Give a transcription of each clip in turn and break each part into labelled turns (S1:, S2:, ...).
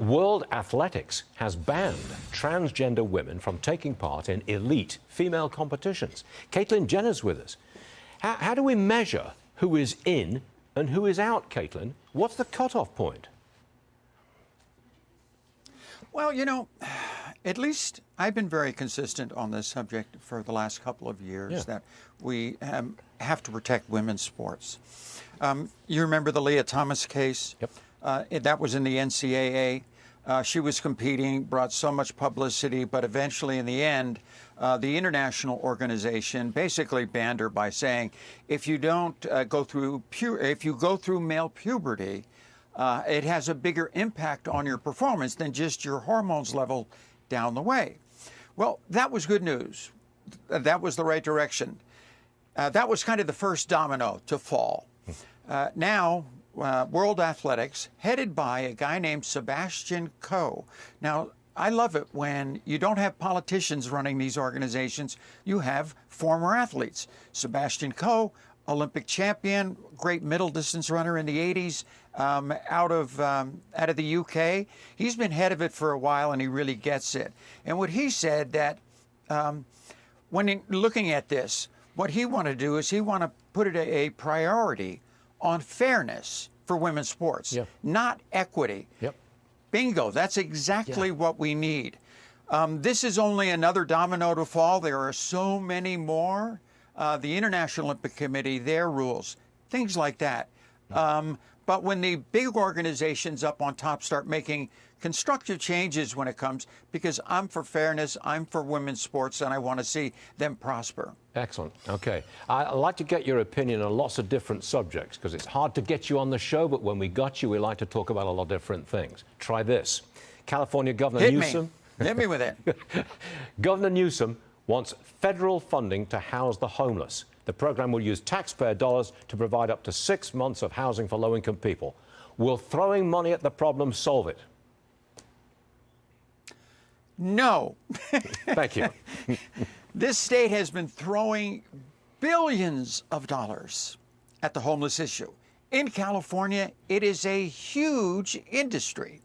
S1: World Athletics has banned transgender women from taking part in elite female competitions. Caitlyn Jenner's with us. How do we measure who is in and who is out, Caitlyn? What's the cutoff point?
S2: Well, you know, at least I've been very consistent on this subject for the last couple of years, that we have to protect women's sports. You remember the Leah Thomas case?
S1: Yep.
S2: That was in the NCAA. She was competing, brought so much publicity, but eventually in the end, the international organization basically banned her by saying, if you don't go through male puberty, it has a bigger impact on your performance than just your hormones level down the way. Well, that was good news. That was the right direction. That was kind of the first domino to fall. Now, World Athletics, headed by a guy named Sebastian Co. Now, I love it when you don't have politicians running these organizations, you have former athletes. Sebastian Co, Olympic champion, great middle distance runner in the 80s, out of the UK. He's been head of it for a while and he really gets it. And what he said that when looking at this, what he wanted to do is he want to put it a priority on fairness for women's sports, not equity. Bingo, that's exactly what we need. This is only another domino to fall. There are so many more. The International Olympic Committee, their rules, things like that. But when the big organizations up on top start making constructive changes when it comes, because I'm for fairness, I'm for women's sports, and I want to see them prosper.
S1: Excellent. Okay. I'd like to get your opinion on lots of different subjects, because it's hard to get you on the show, but when we got you, we like to talk about a lot of different things. Try this. California Governor Newsom.
S2: Hit me with it.
S1: Governor Newsom wants federal funding to house the homeless. The program will use taxpayer dollars to provide up to 6 months of housing for low-income people. Will throwing money at the problem solve it?
S2: No.
S1: Thank you.
S2: This state has been throwing billions of dollars at the homeless issue. In California, it is a huge industry.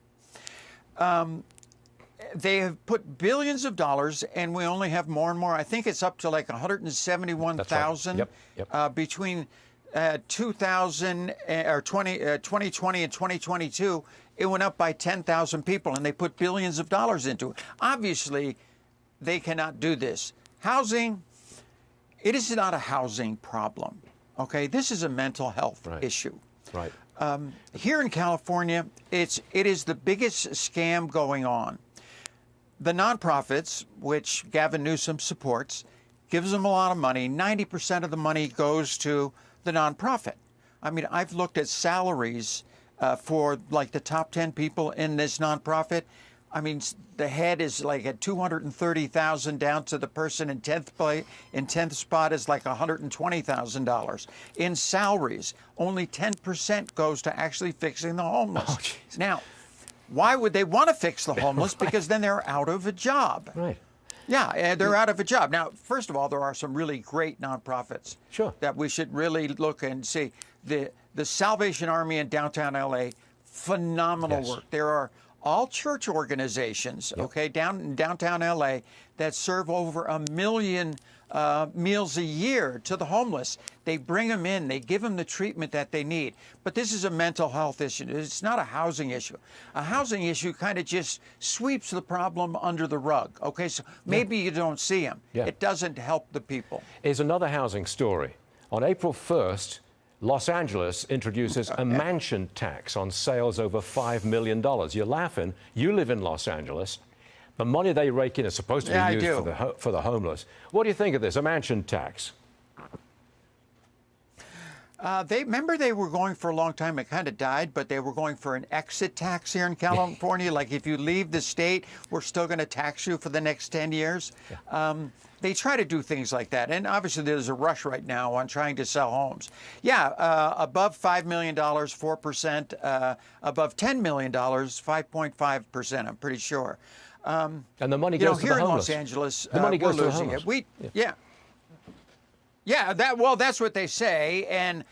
S2: They have put billions of dollars, and we only have more and more. I think it's up to like 171,000 between 2020 and 2022. It went up by 10,000 people, and they put billions of dollars into it. Obviously, they cannot do this. Housing, it is not a housing problem, okay? This is a mental health issue.
S1: Right.
S2: Here in California, it is the biggest scam going on. The nonprofits, which Gavin Newsom supports, gives them a lot of money. 90% of the money goes to the nonprofit. I mean, I've looked at salaries for like the top 10 people in this nonprofit. I mean, the head is like at $230,000 down to the person in 10th spot is like $120,000 in salaries. Only 10% goes to actually fixing the homeless.
S1: Oh,
S2: now, why would they want to fix the homeless? Because then they're out of a job.
S1: Right.
S2: Yeah, they're out of a job. Now, first of all, there are some really great nonprofits that we should really look and see. The Salvation Army in downtown LA, phenomenal work. There are all church organizations, down in downtown LA that serve over 1 million meals a year to the homeless. They bring them in, they give them the treatment that they need. But this is a mental health issue. It's not a housing issue. A housing issue kind of just sweeps the problem under the rug. Okay, so maybe you don't see them. It doesn't help the people.
S1: Here's another housing story. On April 1st, Los Angeles introduces a mansion tax on sales over $5 million. You're laughing. You live in Los Angeles. The money they rake in is supposed to be used for the homeless. What do you think of this, a mansion tax?
S2: Remember they were going for a long time, it kind of died, but they were going for an exit tax here in California. Like if you leave the state, we're still going to tax you for the next 10 years. They try to do things like that. And obviously there's a rush right now on trying to sell homes. Above $5 million, 4%. Above $10 million, 5.5%, I'm pretty sure.
S1: And the money goes to the homeless.
S2: Here in Los Angeles,
S1: the money goes
S2: we're
S1: to the
S2: losing
S1: homeless.
S2: it. That's what they say. And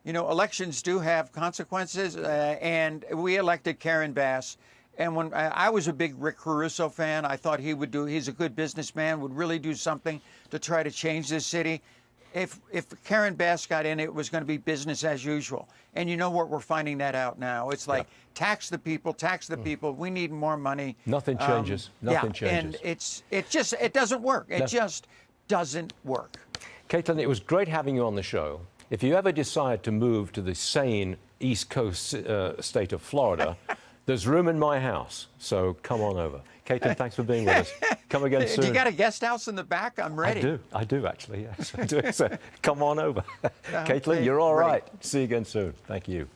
S2: you know, elections do have consequences, and we elected Karen Bass. And when I was a big Rick Caruso fan, I thought he's a good businessman, would really do something to try to change this city. If Karen Bass got in, it was going to be business as usual. And you know what? We're finding that out now. It's like, tax the people, tax the people. We need more money.
S1: Nothing changes. Nothing changes.
S2: And it doesn't work. It just doesn't work.
S1: Caitlyn, it was great having you on the show. If you ever decide to move to the sane East Coast state of Florida, there's room in my house, so come on over. Caitlyn, thanks for being with us. Come again soon.
S2: You got a guest house in the back? I'm ready.
S1: I do actually, yes. I do. So come on over. Caitlyn, you're all right. See you again soon. Thank you.